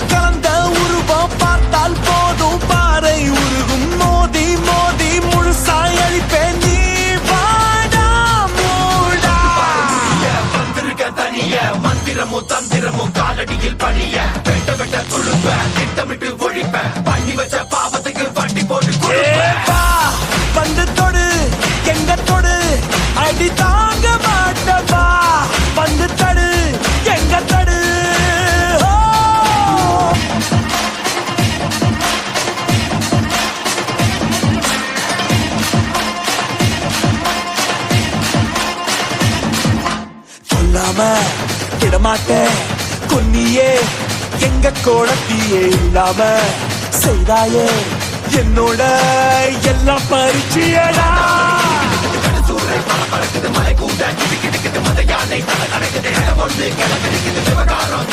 கலந்த உருவம் பார்த்தால் போதும் பாறை உருகும் மோதி மோதி முழுசாய் அழிப்பேன் நீ வாடா மூடா வந்திருக்க தனிய மந்திரமும் தந்திரமும் காலடியில் பணிய வெட்ட வெட்ட துழுப்ப திட்டமிட்டு ஒழிப்ப பண்ணி வச்ச பாவத்துக்கு வண்டி போட்டு வா வந்து தொடு எங்க தொடு அடி தாங்க மாட்டவா வந்து தடு எங்க தடு சொல்லாம விடமாட்டேன் கொன்னியே எங்க கோடத்தியே இல்லாம செய்தாயே என்னோட எல்லாம் பரிச்சயடா மலை கூட கிடுக்கிடுக்கிட்டு மத யானை தலை நடக்குது ஒன்று கிளம்பிடுக்குது விவகாரம்